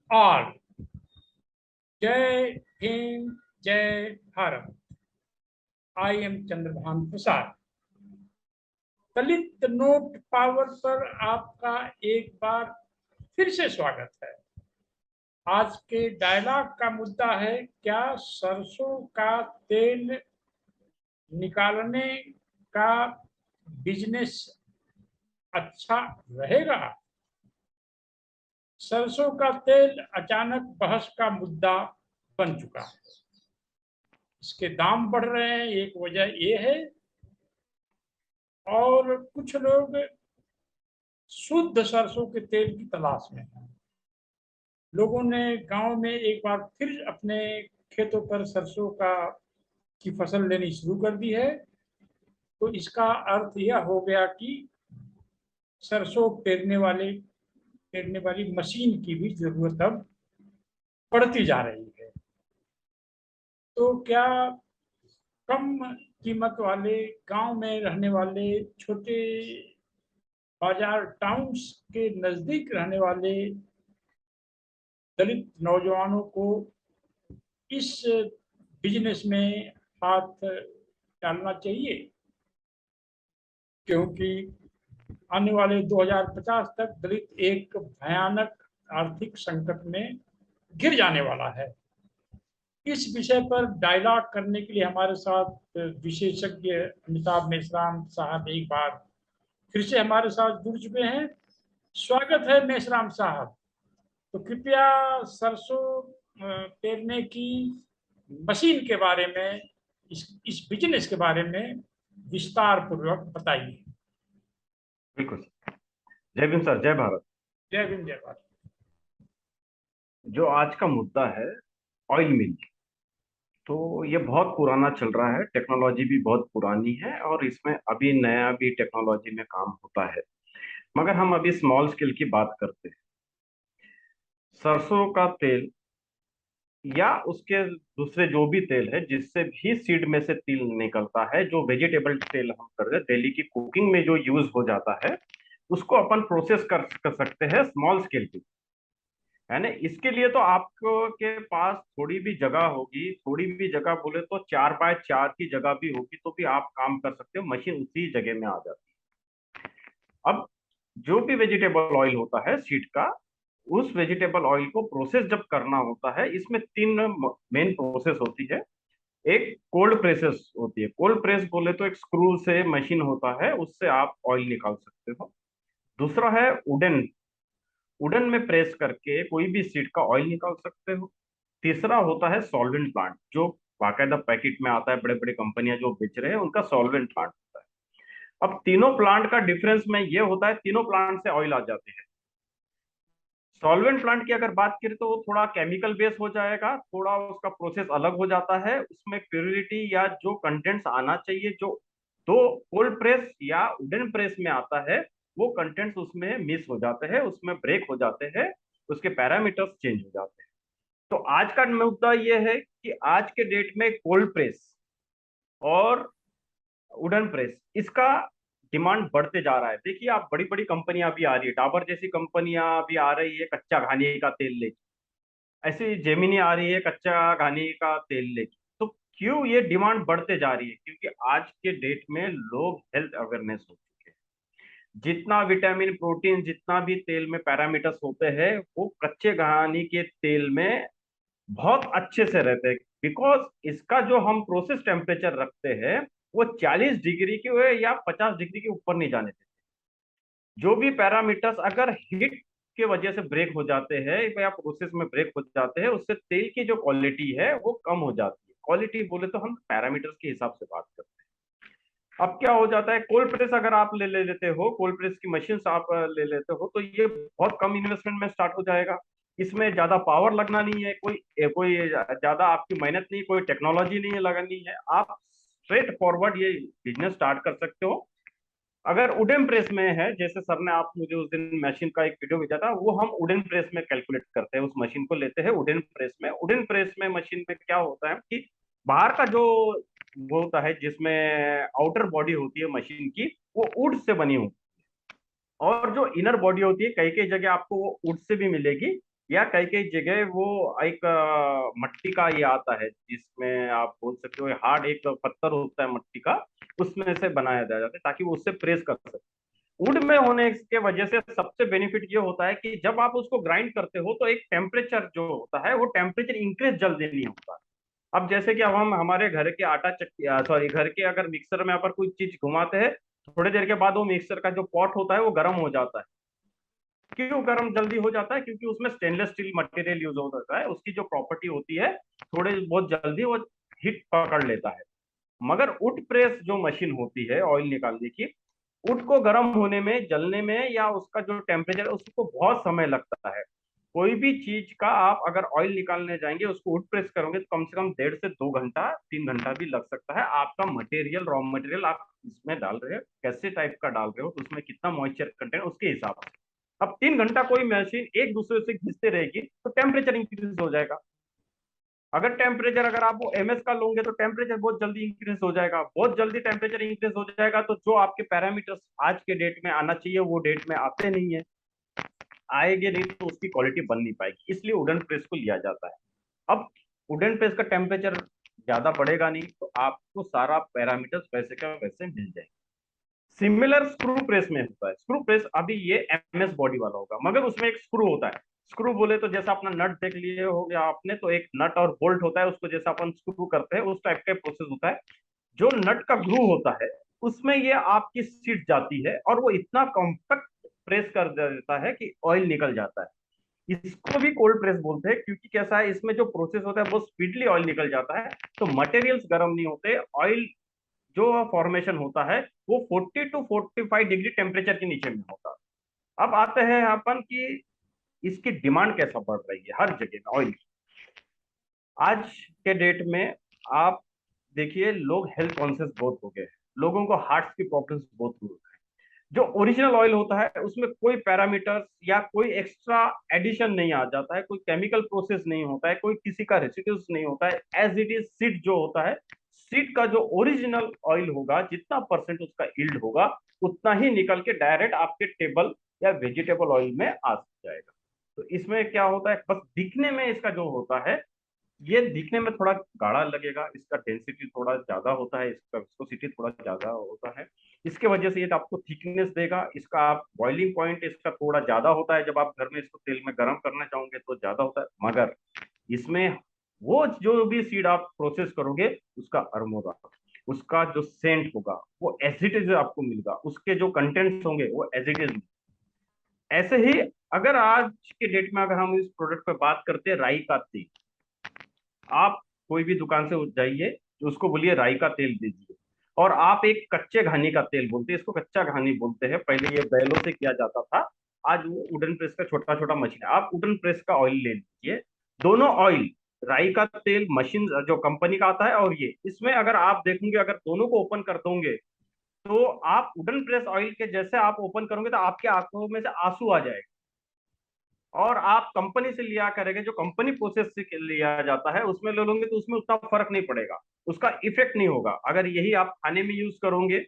All. जय हिंद, जय Bharat. I am Chandrabhan Prasad. Dalit note power पर आपका एक बार फिर से स्वागत है। आज के डायलॉग का मुद्दा है, क्या सरसों का तेल निकालने का बिजनेस अच्छा रहेगा? सरसों का तेल अचानक बहस का मुद्दा बन चुका है। इसके दाम बढ़ रहे हैं, एक वजह ये है, और कुछ लोग शुद्ध सरसों के तेल की तलाश में हैं। लोगों ने गांव में एक बार फिर अपने खेतों पर सरसों का की फसल लेनी शुरू कर दी है। तो इसका अर्थ यह हो गया कि सरसों पेरने वाली मशीन की भी जरूरत अब बढ़ती जा रही है। तो क्या कम कीमत वाले गांव में रहने वाले छोटे बाजार टाउन्स के नजदीक रहने वाले दलित नौजवानों को इस बिजनेस में हाथ डालना चाहिए? क्योंकि आने वाले 2050 तक दलित एक भयानक आर्थिक संकट में गिर जाने वाला है। इस विषय पर डायलॉग करने के लिए हमारे साथ विशेषज्ञ अमिताभ मेश्राम साहब एक बार फिर से हमारे साथ जुड़ चुके हैं। स्वागत है मेश्राम साहब। तो कृपया सरसों पेरने की मशीन के बारे में, इस बिजनेस के बारे में विस्तार पूर्वक बताइए। बिल्कुल। जय भीम सर, जय भारत। जय भीम, जय भारत। जो आज का मुद्दा है, ऑयल मिल, तो ये बहुत पुराना चल रहा है। टेक्नोलॉजी भी बहुत पुरानी है और इसमें अभी नया भी टेक्नोलॉजी में काम होता है। मगर हम अभी स्मॉल स्केल की बात करते हैं। सरसों का तेल या उसके दूसरे जो भी तेल है, जिससे भी सीड में से तेल निकलता है, जो वेजिटेबल तेल हम कर रहे हैं, डेली की कुकिंग में जो यूज हो जाता है, उसको अपन प्रोसेस कर सकते हैं स्मॉल स्केल पे, है ना। इसके लिए तो आपको के पास थोड़ी भी जगह होगी, थोड़ी भी जगह बोले तो 4x4 की जगह भी होगी, तो भी आप काम कर सकते हो। मशीन उसी जगह में आ जाती है। अब जो भी वेजिटेबल ऑयल होता है सीड का, उस वेजिटेबल ऑयल को प्रोसेस जब करना होता है, इसमें तीन मेन प्रोसेस होती है। एक कोल्ड प्रेसेस होती है। कोल्ड प्रेस बोले तो एक स्क्रू से मशीन होता है, उससे आप ऑयल निकाल सकते हो। दूसरा है वुडन। वुडन में प्रेस करके कोई भी सीड का ऑयल निकाल सकते हो। तीसरा होता है सॉल्वेंट प्लांट, जो बाकायदा पैकेट में आता है, बड़े बड़े कंपनियां जो बेच रहे हैं उनका सॉल्वेंट प्लांट होता है। अब तीनों प्लांट का डिफरेंस में ये होता है, तीनों प्लांट से ऑयल आ जाते हैं। सॉल्वेंट प्लांट की अगर बात करें तो वो थोड़ा केमिकल बेस हो जाएगा, थोड़ा उसका प्रोसेस अलग हो जाता है, उसमें प्योरिटी या जो कंटेंट्स आना चाहिए, जो दो कोल्ड प्रेस या वुडन प्रेस में आता है, वो कंटेंट्स उसमें मिस हो जाते हैं, उसमें ब्रेक हो जाते हैं, उसके पैरामीटर्स चेंज हो जाते हैं। तो आज का मुद्दा ये है कि आज के डेट में कोल्ड प्रेस और वुडन प्रेस, इसका डिमांड बढ़ते जा रहा है। देखिए, आप बड़ी बड़ी कंपनियां भी आ रही है, डाबर जैसी कंपनियां भी आ रही है कच्चा घानी का तेल लेके। ऐसी जेमिनी आ रही है कच्चा घानी का तेल लेके। तो क्यों ये डिमांड बढ़ते जा रही है? क्योंकि आज के डेट में लोग हेल्थ अवेयरनेस हो चुके हैं। जितना विटामिन प्रोटीन जितना भी तेल में पैरामीटर्स होते हैं, वो कच्चे घानी के तेल में बहुत अच्छे से रहते हैं। बिकॉज इसका जो हम प्रोसेस टेम्परेचर रखते हैं, वो 40 डिग्री के या 50 डिग्री के ऊपर नहीं जाने देते। जो भी पैरामीटर्स अगर हीट के वजह से ब्रेक हो जाते हैं या प्रोसेस में ब्रेक हो जाते हैं, उससे तेल की जो क्वालिटी है वो कम हो जाती है। क्वालिटी बोले तो हम पैरामीटर्स के हिसाब से बात करते हैं। अब क्या हो जाता है, कोल्ड प्रेस अगर आप ले लेते हो, कोल्ड प्रेस की मशीन आप ले लेते हो, तो ये बहुत कम इन्वेस्टमेंट में स्टार्ट हो जाएगा। इसमें ज्यादा पावर लगना नहीं है, कोई कोई ज्यादा आपकी मेहनत नहीं, कोई टेक्नोलॉजी नहीं लगानी है। आप स्ट्रेट फॉरवर्ड ये बिजनेस स्टार्ट कर सकते हो। अगर वुडन प्रेस में है, जैसे सर ने आप मुझे उस दिन मशीन का एक वीडियो भेजा था, वो हम वुडन प्रेस में कैलकुलेट करते हैं, उस मशीन को लेते हैं वुडन प्रेस में। वुडन प्रेस में मशीन में क्या होता है कि बाहर का जो वो होता है, जिसमें आउटर बॉडी होती है मशीन की, वो वुड से बनी होती है। और जो इनर बॉडी होती है, कई कई जगह आपको वो वुड से भी मिलेगी, या कई कई जगह वो एक मट्टी का ये आता है, जिसमें आप बोल सकते हो हार्ड एक पत्थर होता है मट्टी का, उसमें से बनाया जाता है ताकि वो उससे प्रेस कर सके। वुड में होने के वजह से सबसे बेनिफिट ये होता है कि जब आप उसको ग्राइंड करते हो तो एक टेम्परेचर जो होता है वो टेम्परेचर इंक्रीज जल्दी नहीं होता। अब जैसे कि अब हम हमारे घर के आटा चक्की, सॉरी, घर के अगर मिक्सर में अगर कोई चीज घुमाते हैं, थोड़ी देर के बाद वो मिक्सर का जो पॉट होता है वो गर्म हो जाता है। क्यों गर्म जल्दी हो जाता है? क्योंकि उसमें स्टेनलेस स्टील मटेरियल यूज होता है, उसकी जो प्रॉपर्टी होती है थोड़े बहुत जल्दी वो हीट पकड़ लेता है। मगर वुड प्रेस जो मशीन होती है ऑयल निकालने की, वुड को गर्म होने में, जलने में, या उसका जो टेम्परेचर है उसको बहुत समय लगता है। कोई भी चीज का आप अगर ऑयल निकालने जाएंगे, उसको वुड प्रेस करोगे तो कम से कम 1.5 से 2 घंटा, 3 घंटा भी लग सकता है। आपका मटेरियल, रॉ मटेरियल आप इसमें डाल रहे हो कैसे टाइप का डाल रहे हो, तो उसमें कितना मॉइस्चर कंटेंट, उसके हिसाब से। अब 3 घंटा कोई मशीन एक दूसरे से घिसते रहेगी तो टेम्परेचर इंक्रीज हो जाएगा। अगर टेम्परेचर अगर आप वो एमएस का लोगे तो टेम्परेचर बहुत जल्दी इंक्रीज हो जाएगा। बहुत जल्दी टेम्परेचर इंक्रीज हो जाएगा तो जो आपके पैरामीटर्स आज के डेट में आना चाहिए वो डेट में आते नहीं है, आएंगे नहीं तो उसकी क्वालिटी बन नहीं पाएगी। इसलिए वुडन प्रेस को लिया जाता है। अब वुडन प्रेस का टेम्परेचर ज्यादा बढ़ेगा नहीं तो आपको सारा पैरामीटर्स वैसे का वैसे मिल जाएंगे। सिमिलर स्क्रू प्रेस में होता है। स्क्रू प्रेस अभी ये एमएस बॉडी वाला होगा, मगर उसमें एक स्क्रू होता है। स्क्रू बोले तो जैसा अपना नट देख लिए हो गया आपने, तो एक नट और बोल्ट होता है, उसको जैसा अपन स्क्रू करते हैं उस टाइप का प्रोसेस होता है। जो नट का ग्रू होता है उसमें ये आपकी सीट जाती है और वो इतना कॉम्पैक्ट प्रेस कर देता है कि ऑयल निकल जाता है। इसको भी कोल्ड प्रेस बोलते हैं, क्योंकि कैसा है, इसमें जो प्रोसेस होता है वो स्पीडली ऑयल निकल जाता है, तो मटेरियल्स गर्म नहीं होते। ऑयल जो फॉर्मेशन होता है वो 40 to 45 डिग्री टेम्परेचर के नीचे में होता है। अब आते हैं अपन कि इसकी डिमांड कैसा बढ़ रही है हर जगह में ऑयल। आज के डेट में आप देखिए, लोग हेल्थ कॉन्शियस बहुत हो गए हैं, लोगों को हार्ट की प्रॉब्लम्स बहुत हो गई। जो ओरिजिनल ऑयल होता है उसमें कोई पैरामीटर्स या कोई एक्स्ट्रा एडिशन नहीं आ जाता है, कोई केमिकल प्रोसेस नहीं होता है, कोई किसी का रेसिड्यूज नहीं होता है। एज इट इज सीड जो होता है, सीड का जो ओरिजिनल ऑयल होगा, जितना परसेंट उसका यील्ड होगा उतना ही निकल के डायरेक्ट आपके टेबल या वेजिटेबल ऑयल में आ जाएगा। तो इसमें क्या होता है, बस दिखने में इसका जो होता है, ये दिखने में थोड़ा गाढ़ा लगेगा, इसका डेंसिटी थोड़ा ज्यादा होता है, इसका विस्कोसिटी थोड़ा ज्यादा होता है। इसके वजह से ये आपको थिकनेस देगा। इसका आप बॉइलिंग पॉइंट इसका थोड़ा ज्यादा होता है, जब आप घर में इसको तेल में गर्म करना चाहोगे तो ज्यादा होता है। मगर इसमें वो जो भी सीड आप प्रोसेस करोगे उसका अरोमा, उसका जो सेंट होगा वो एज इट इज आपको मिलेगा, उसके जो कंटेंट्स होंगे वो एज इट इज। ऐसे ही अगर आज के डेट में अगर हम इस प्रोडक्ट पे बात करते हैं, राई का तेल, आप कोई भी दुकान से जाइए, तो उसको बोलिए राई का तेल दीजिए, और आप एक कच्चे घानी का तेल बोलते हैं, इसको कच्चा घानी बोलते हैं, पहले ये बैलों से किया जाता था, आज वो वुडन प्रेस का छोटा छोटा मशीन है। आप वुडन प्रेस का ऑयल ले लीजिए, दोनों ऑयल, राई का तेल मशीन जो कंपनी का आता है और ये, इसमें अगर आप देखेंगे, अगर दोनों को ओपन कर दोगे तो आप वुडन प्रेस ऑयल के जैसे आप ओपन करोगे तो आपके आंखों में से आंसू आ जाएगा। और आप कंपनी से लिया करेंगे, जो कंपनी प्रोसेस से लिया जाता है उसमें ले लोगे तो उसमें उतना फर्क नहीं पड़ेगा, उसका इफेक्ट नहीं होगा। अगर यही आप खाने में यूज करोगे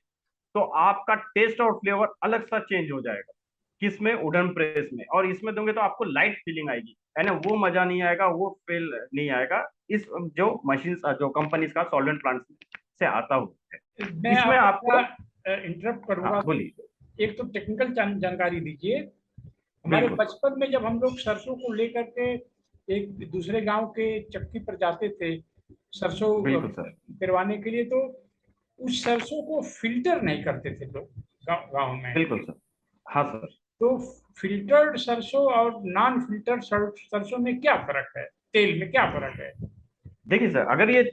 तो आपका टेस्ट और फ्लेवर अलग सा चेंज हो जाएगा। किसमें? वुडन प्रेस में। और इसमें दोगे तो आपको लाइट फीलिंग आएगी, यानी वो मजा नहीं आएगा, वो फील नहीं आएगा इस जो मशीन, जो कंपनी का सॉल्वेंट प्लांट से आता हुआ है। मैं इसमें आपको आपको, थोड़ा इंटरप्ट हाँ करूंगा। बोलिए। एक तो टेक्निकल जानकारी दीजिए। हमारे बिल्कुल बचपन में जब हम लोग सरसों को लेकर के एक दूसरे गांव के चक्की पर जाते थे सरसों बिल्कुल सर। पेरवाने के लिए, तो उस सरसों को फिल्टर नहीं करते थे लोग गांव में। बिल्कुल सर। हाँ सर। तो फिल्टर्ड सरसों और नॉन फिल्टर्ड सरसों में क्या फर्क है, तेल में क्या फर्क है? देखिए सर, अगर ये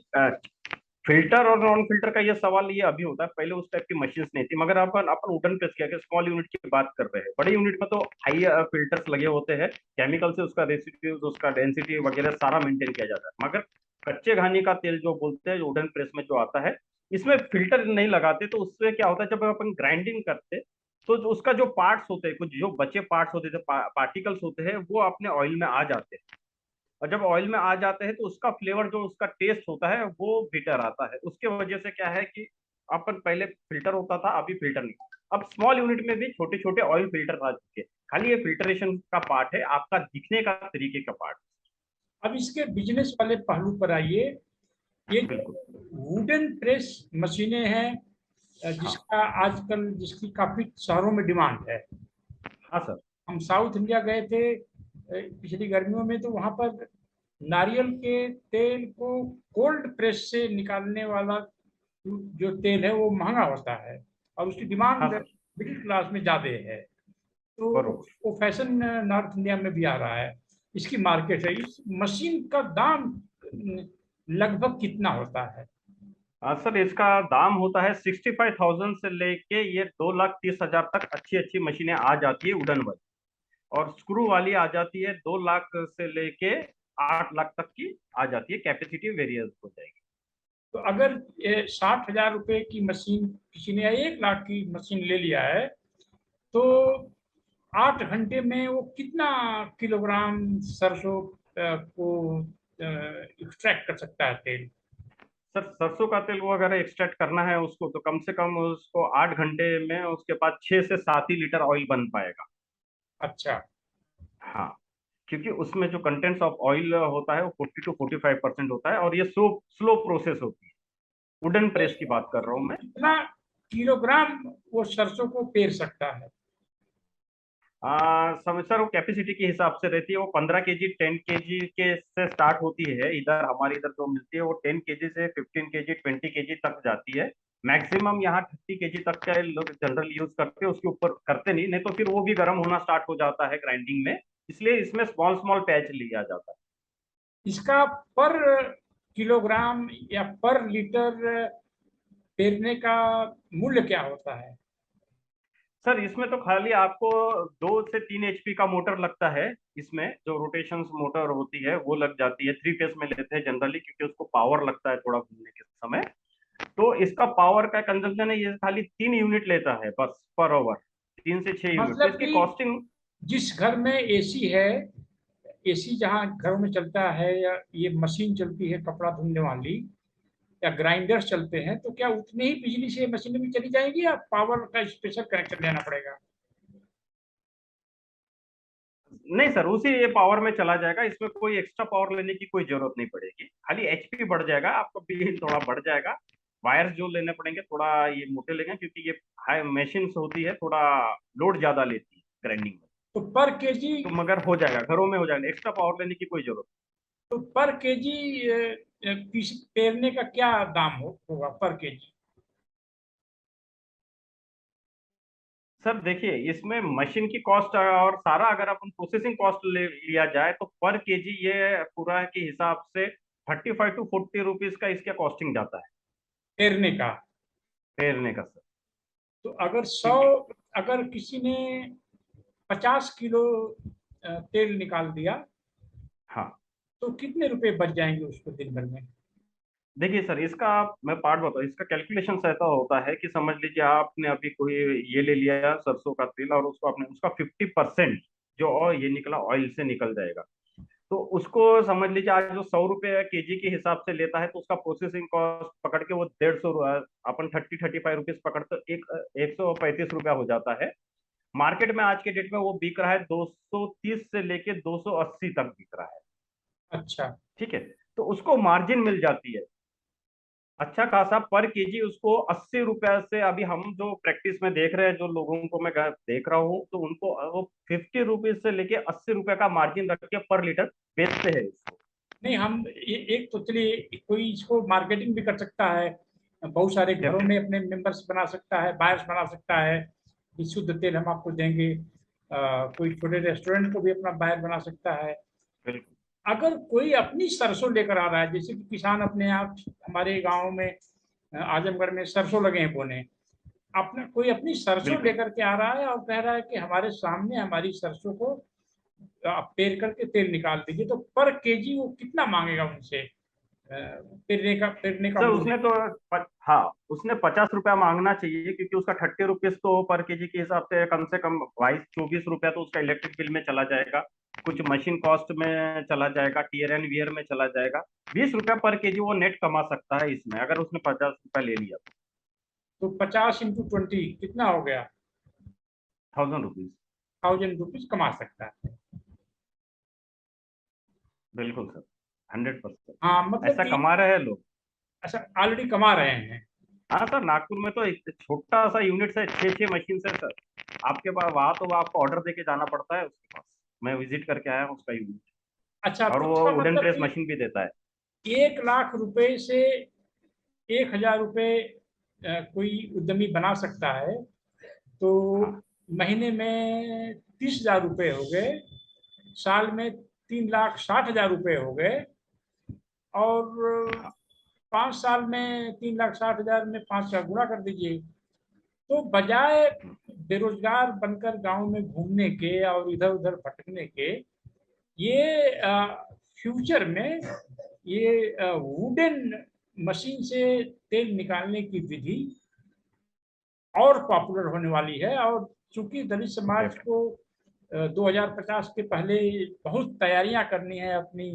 फिल्टर और नॉन फिल्टर का ये सवाल ये अभी होता है, पहले उस टाइप की मशीन्स नहीं थी। मगर अपन अपन वुडन प्रेस किया, स्मॉल यूनिट की बात कर रहे हैं, बड़े यूनिट में तो हाई फिल्टर्स लगे होते हैं, केमिकल से उसका रेसिड्यूज, उसका डेंसिटी वगैरह सारा मेंटेन किया जाता है। मगर कच्चे घानी का तेल जो बोलते हैं, जो वुडन प्रेस में जो आता है, इसमें फिल्टर नहीं लगाते, तो उससे क्या होता है, जब अपन ग्राइंडिंग करते तो जो उसका जो पार्ट्स होते हैं, कुछ जो बचे पार्ट्स होते थे, पार्टिकल्स होते हैं, वो अपने ऑयल में आ जाते हैं। और जब ऑयल में आ जाते हैं तो उसका फ्लेवर, जो उसका टेस्ट होता है वो बिटर आता है। उसके वजह से क्या है कि अपन पहले फिल्टर होता था, अभी फिल्टर नहीं। अब स्मॉल यूनिट में भी छोटे छोटे ऑयल फिल्टर आ चुके हैं, खाली ये फिल्ट्रेशन का पार्ट है, आपका दिखने का तरीके का पार्ट। अब इसके बिजनेस वाले पहलू पर आइए। ये बिल्कुल। वुडन प्रेस मशीनें हैं, हाँ जिसका आजकल जिसकी काफी शहरों में डिमांड है। हाँ सर। हम साउथ इंडिया गए थे पिछली गर्मियों में, तो वहां पर नारियल के तेल को कोल्ड प्रेस से निकालने वाला जो तेल है वो महंगा होता है, और उसकी हाँ डिमांड सर। मिडिल क्लास में ज्यादा है। तो बरोबर। वो फैशन नॉर्थ इंडिया में भी आ रहा है, इसकी मार्केट है। इस मशीन का दाम लगभग कितना होता है? सर इसका दाम होता है 65,000 से लेके ये 2,30,000 तक अच्छी अच्छी मशीनें आ जाती है वुडन वाली। और स्क्रू वाली आ जाती है 2 लाख से लेके 8 लाख तक की आ जाती है, कैपेसिटी वेरियस हो जाएगी। तो अगर 60,000 रुपए की मशीन किसी ने, या 1 लाख की मशीन ले लिया है, तो 8 घंटे में वो कितना किलोग्राम सरसों को एक्सट्रैक्ट कर सकता है तेल? सर सरसों का तेल वो अगर एक्सट्रैक्ट करना है उसको, तो कम से कम उसको 8 घंटे में उसके पास 6 से 7 ही लीटर ऑयल बन पाएगा। अच्छा। हाँ, क्योंकि उसमें जो कंटेंट्स ऑफ ऑयल होता है वो 40 to 45% होता है, और ये स्लो स्लो प्रोसेस होती है। वुडन प्रेस की बात कर रहा हूँ मैं। कितना किलोग्राम वो सरसों को पेर सकता है? समय सर वो कैपेसिटी के हिसाब से रहती है। वो 15 kg 10 kg के से स्टार्ट होती है। इधर हमारे इधर जो मिलती है वो 10 kg से 15 kg 20 kg तक जाती है। मैक्सिमम यहाँ 30 kg तक का लोग जनरल यूज करते हैं, उसके ऊपर करते नहीं, नहीं तो फिर वो भी गर्म होना स्टार्ट हो जाता है ग्राइंडिंग में। इसलिए इसमें स्मॉल स्मॉल पैच लिया जाता है। इसका पर किलोग्राम या पर लीटर पेरने का मूल्य क्या होता है? सर इसमें तो खाली आपको 2 से 3 HP का मोटर लगता है। इसमें जो रोटेशन मोटर होती है वो लग जाती है। 3 फेस में लेते हैं जनरली, क्योंकि उसको पावर लगता है थोड़ा घूमने के समय। तो इसका पावर का कंजम्पशन है, ये खाली 3 यूनिट लेता है बस पर ओवर। 3 से 6 यूनिट, तो मतलब इसकी कि कॉस्टिंग। जिस घर में एसी है, एसी जहाँ घरों में चलता है, या ये मशीन चलती है कपड़ा धुलने वाली, या ग्राइंडर्स चलते हैं, तो क्या उतनी ही बिजली से मशीनें भी चली जाएंगी, या पावर का स्पेशल कनेक्शन लेना पड़ेगा? नहीं सर, उसी ये पावर में चला जाएगा। इसमें कोई एक्स्ट्रा पावर लेने की कोई जरूरत नहीं पड़ेगी, खाली एचपी बढ़ जाएगा, आपका बिल थोड़ा बढ़ जाएगा। वायर्स जो लेने पड़ेंगे थोड़ा ये मोटे लेंगे, क्योंकि ये हाई मशीन होती है, थोड़ा लोड ज्यादा लेती है ग्राइंडिंग में। तो पर केजी तो मगर हो जाएगा, घरों में हो जाएगा, एक्स्ट्रा पावर लेने की कोई जरूरत तो पर केजी पीस पेरने का क्या दाम होगा पर केजी? सर देखिए, इसमें मशीन की कॉस्ट और सारा अगर अपन प्रोसेसिंग कॉस्ट ले लिया जाए, तो पर केजी ये पूरा के हिसाब से 35 to 40 रुपीज का इसका कॉस्टिंग जाता है पेरने का? फेरने का सर। तो अगर क्योंकि अगर किसी ने 50 किलो तेल निकाल दिया, हाँ, तो कितने रुपए बच जाएंगे उसको दिन भर में? देखिए सर, इसका मैं पार्ट बताऊँ। इसका कैलकुलेशन ऐसा होता है कि समझ लीजिए आपने अभी कोई ये ले लिया सरसों का तेल, और उसको आपने उसका 50% जो और ये निकला ऑयल से निकल जाएगा। तो उसको समझ लीजिए आज जो 100 रुपये केजी के हिसाब से लेता है, तो उसका प्रोसेसिंग कॉस्ट पकड़ के वो 150, अपन 30 35 रुपीज पकड़ तो 135 रुपया हो जाता है। मार्केट में आज के डेट में वो बिक रहा है 230 से लेके 280 तक बिक रहा है। अच्छा। ठीक है, तो उसको मार्जिन मिल जाती है अच्छा खासा पर केजी। उसको 80 रुपया से, अभी हम जो प्रैक्टिस में देख रहे हैं, जो लोगों को मैं देख रहा हूँ, तो उनको वो 50 रुपीज से लेके 80 रुपया का मार्जिन रख के पर लीटर बेचते हैं इसको। नहीं, हम एक तो चलिए, कोई इसको मार्केटिंग भी कर सकता है, बहुत सारे घरों में डेफिनेट। अपने मेंबर्स बना सकता है, बायर्स बना सकता है कि शुद्ध तेल हम आपको देंगे। कोई छोटे रेस्टोरेंट को भी अपना बायर बना सकता है। बिल्कुल। अगर कोई अपनी सरसों लेकर आ रहा है, जैसे कि किसान अपने आप, हमारे गांव में आजमगढ़ में सरसों लगे हैं बोने, अपना कोई अपनी सरसों बिल्कुल लेकर के आ रहा है और कह रहा है कि हमारे सामने हमारी सरसों को आप पेर करके तेल निकाल दीजिए, तो पर केजी वो कितना मांगेगा उनसे? पेरने का सर, मूल्य? उसने तो हाँ, उसने 50 रुपया मांगना चाहिए, क्योंकि उसका 30 रुपीज तो पर केजी के हिसाब से कम 22 24 रुपया तो उसका इलेक्ट्रिक बिल में चला जाएगा, कुछ मशीन कॉस्ट में चला जाएगा, टीयर एंड वियर में चला जाएगा। 20 रुपया पर केजी वो नेट कमा सकता है इसमें, अगर उसने 50 रुपया ले लिया तो। तो 50 × 20 कितना हो गया? 1000 रुपीज। 1000 रुपीज कमा सकता है। बिल्कुल सर, 100%। हाँ मतलब ऐसा कि कमा रहे हैं लोग। अच्छा ऑलरेडी कमा रहे हैं। हाँ सर, नागपुर में तो एक छोटा सा यूनिट है, 6 मशीन से सर। आपके पास वहां तो आपको ऑर्डर देके जाना पड़ता है उसके पास। मैं विजिट करके आया हूँ उसका यूनिट। अच्छा और तो वो इसका वुडन मतलब प्रेस कि मशीन भी देता है। 1 लाख रुपए से 1000 रुपए कोई उद्यमी बना सकता है, तो हाँ महीने में 30,000 रुपए हो गए, साल में 3,60,000 रुपए हो गए, और हाँ 5 साल में 3,60,000 में 5 का गुणा कर दीजिए। तो बजाय बेरोजगार बनकर गांव में घूमने के और इधर उधर भटकने के, ये फ्यूचर में ये वुडन मशीन से तेल निकालने की विधि और पॉपुलर होने वाली है। और चूंकि दलित समाज डेफिनेट। को 2050 के पहले बहुत तैयारियां करनी है अपनी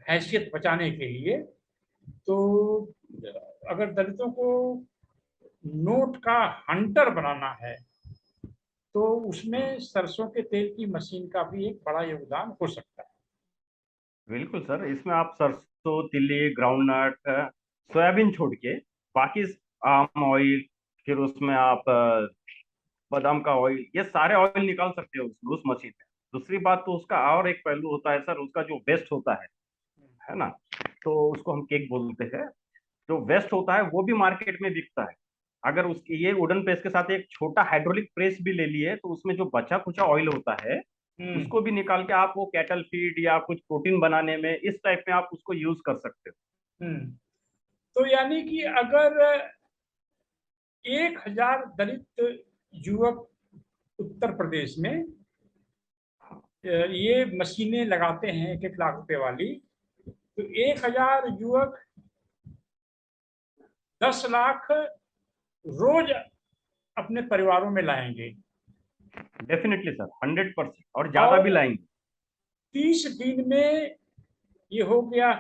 हैसियत बचाने के लिए, तो अगर दलितों को नोट का हंटर बनाना है, तो उसमें सरसों के तेल की मशीन का भी एक बड़ा योगदान हो सकता है। बिल्कुल सर, इसमें आप सरसों, तिली, ग्राउंडनट, सोयाबीन छोड़ के बाकी आम ऑयल, फिर उसमें आप बादाम का ऑयल, ये सारे ऑयल निकाल सकते हो उस मशीन में। दूसरी बात तो उसका और एक पहलू होता है सर, उसका जो वेस्ट होता है ना, तो उसको हम केक बोलते हैं। जो वेस्ट होता है वो भी मार्केट में बिकता है। अगर उसकी ये वुडन प्रेस के साथ एक छोटा हाइड्रोलिक प्रेस भी ले लिए, तो उसमें जो बचा कुचा ऑयल होता है हम्म उसको भी निकाल के आप वो कैटल फीड या कुछ प्रोटीन बनाने में, इस टाइप में आप उसको यूज कर सकते हो। हम्म। तो यानी कि अगर 1,000 दलित युवक उत्तर प्रदेश में ये मशीनें लगाते हैं 1-1 लाख रुपए वाली, तो 1,000 युवक 10 लाख रोज अपने परिवारों में लाएंगे। डेफिनेटली सर, 100%, और ज्यादा भी और लाएंगे। 30 दिन में ये हो गया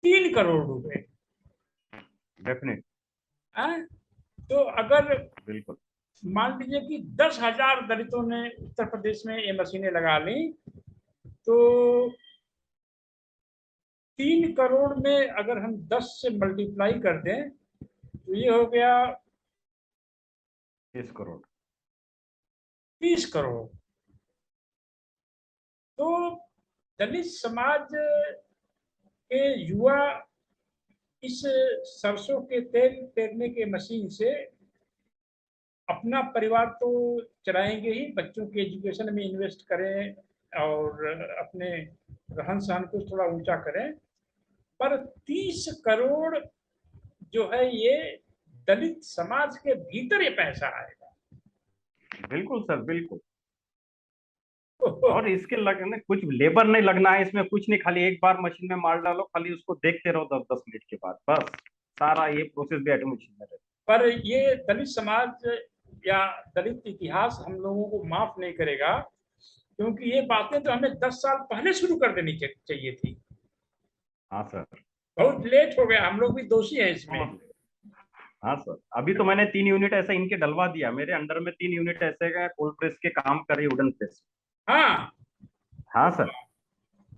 3 करोड़ रुपए। डेफिनेट। हैं? तो अगर बिल्कुल। मान लीजिए कि 10,000 दलितों ने उत्तर प्रदेश में ये मशीनें लगा ली, तो 3 करोड़ में अगर हम 10 से मल्टीप्लाई कर दें, तो ये हो गया 30 करोड़। 30 करोड़। तो दलित समाज के युवा इस सरसों के तेल पेरने के मशीन से अपना परिवार तो चलाएंगे ही, बच्चों के एजुकेशन में इन्वेस्ट करें और अपने रहन सहन को थोड़ा ऊंचा करें, पर 30 करोड़ जो है ये दलित समाज के भीतर ये पैसा आएगा। बिल्कुल सर, बिल्कुल। और इसके लगने कुछ लेबर नहीं लगना है इसमें, कुछ नहीं, खाली एक बार मशीन में मार डालो, खाली उसको देखते रहो 10-10 मिनट के बाद, बस सारा ये प्रोसेस भी ऑटोमेशन में रहता पर ये दलित समाज या दलित इतिहास हम लोगों को माफ नहीं करेगा, क्योंकि ये बातें तो हमें 10 साल पहले शुरू कर देनी चाहिए थी। है। हाँ सर। बहुत लेट हो गया, हम लोग भी दोषी हैं इसमें। हाँ हाँ सर, अभी तो मैंने 3 यूनिट ऐसे इनके डलवा दिया, मेरे अंडर में 3 यूनिट ऐसे का कोल्ड प्रेस के काम कर रही, वुडन प्रेस। हाँ हाँ सर।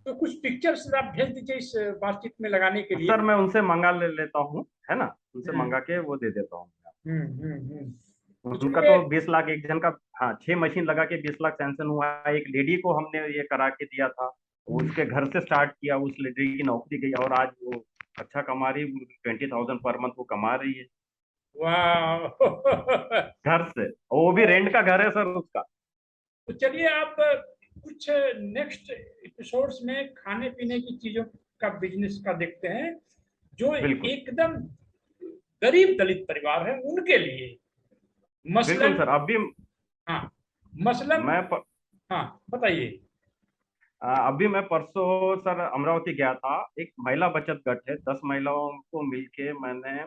तो कुछ पिक्चर्स आप भेज दीजिए इस बातचीत में लगाने के लिए। सर मैं उनसे मंगा लेता हूँ, है ना, उनसे हम्म मंगा के वो दे देता हूँ। तो उनका चलिए। तो 20 लाख एक जन का। हाँ, 6 मशीन लगा के 20 लाख सैंक्शन हुआ है। एक लेडी को हमने ये करा के दिया था, वो हम्म, उसके घर से स्टार्ट किया, उस लेडी की नौकरी गई और आज वो अच्छा कमा रही, 20,000 पर मंथ वो कमा रही है वाह घर से, और वो भी रेंट का घर है सर उसका। तो चलिए आप कुछ नेक्स्ट एपिसोड्स में खाने पीने की चीजों का बिजनेस का देखते हैं, जो बिल्कुल। एकदम गरीब दलित परिवार है उनके लिए। बिल्कुल मसलन सर। अभी हाँ, मसलन मैं हाँ बताइए। अभी मैं परसों सर अमरावती गया था। एक महिला बचत गट है, 10 महिलाओं को मिलके मैंने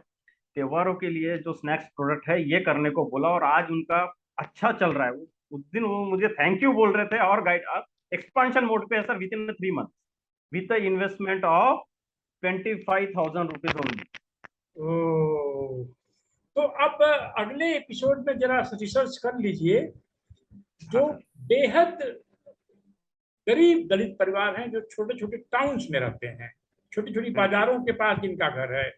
त्योहारों के लिए जो स्नैक्स प्रोडक्ट है ये करने को बोला, और आज उनका अच्छा चल रहा है। उस दिन वो मुझे थैंक यू बोल रहे थे, और गाइड एक्सपांशन मोड पे है sir, within 3 month, with investment of 25,000 rupees only. ओ, तो अब अगले एपिसोड में जरा रिसर्च कर लीजिए जो हाँ, बेहद गरीब दलित परिवार हैं, जो छोटे छोटे टाउन्स में रहते हैं, छोटी छोटी बिल्कुल बाजारों के पास जिनका घर है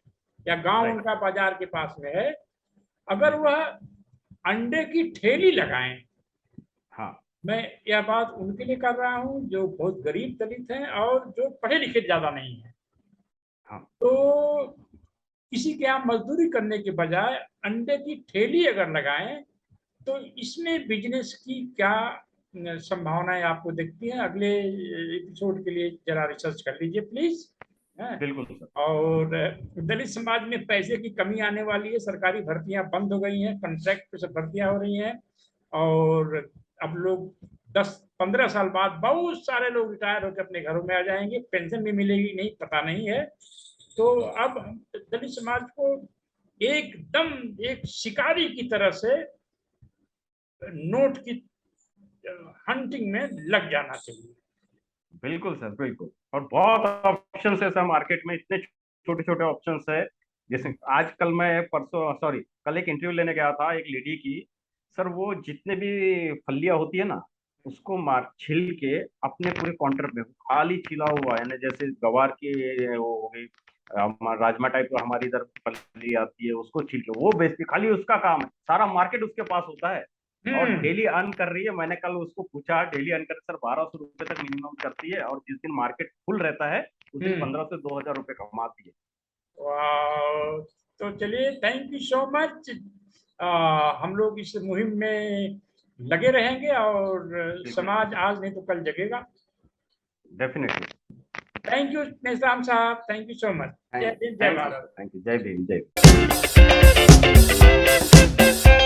या गांव राइट। उनका बाजार के पास में है, अगर वह अंडे की ठेली लगाएं, हाँ मैं यह बात उनके लिए कर रहा हूं जो बहुत गरीब दलित हैं और जो पढ़े लिखे ज्यादा नहीं है, हाँ तो किसी के यहाँ मजदूरी करने के बजाय अंडे की ठेली अगर लगाएं तो इसमें बिजनेस की क्या संभावनाएं आपको दिखती हैं? अगले एपिसोड के लिए जरा रिसर्च कर लीजिए प्लीज। बिल्कुल सर। और दलित समाज में पैसे की कमी आने वाली है, सरकारी भर्तियां बंद हो गई हैं, कॉन्ट्रैक्ट पे सब भर्तियां हो रही हैं, और अब लोग 10-15 साल बाद बहुत सारे लोग रिटायर होकर अपने घरों में आ जाएंगे, पेंशन भी मिलेगी नहीं पता नहीं है। तो अब हम दलित समाज को एकदम एक शिकारी की तरह से नोट की हंटिंग में लग जाना चाहिए। बिल्कुल सर बिल्कुल। और बहुत ऑप्शंस है सर मार्केट में, इतने छोटे छोटे ऑप्शंस है। जैसे आजकल मैं परसों सॉरी कल एक इंटरव्यू लेने गया था एक लेडी की। सर वो जितने भी फलियां होती है ना, उसको मार छिल के अपने पूरे काउंटर पे खाली छिला हुआ है ना, जैसे गवार की वो हो गई, राजमा टाइप का हमारी इधर फली आती है, उसको छिल के वो बेचती, खाली उसका काम है, सारा मार्केट उसके पास होता है। और हम्म। डेली अर्न कर रही है। मैंने कल उसको पूछा, डेली अर्न कर सर 1200 रुपये तक मिनिमम करती है, और जिस दिन मार्केट फुल रहता है उस दिन हम्म। 1500 से 2000 रुपये कमाती है। वाह, तो चलिए थैंक यू सो मच। हम लोग इस मुहिम में लगे रहेंगे और बिल्कुल समाज आज नहीं तो कल जगेगा। डेफिनेटली। थैंक यू मेहराम साहब, थैंक यू सो मच। जय हिंद, जय thank you sir, Bharat. Thank you. जय भीम, जय भीम।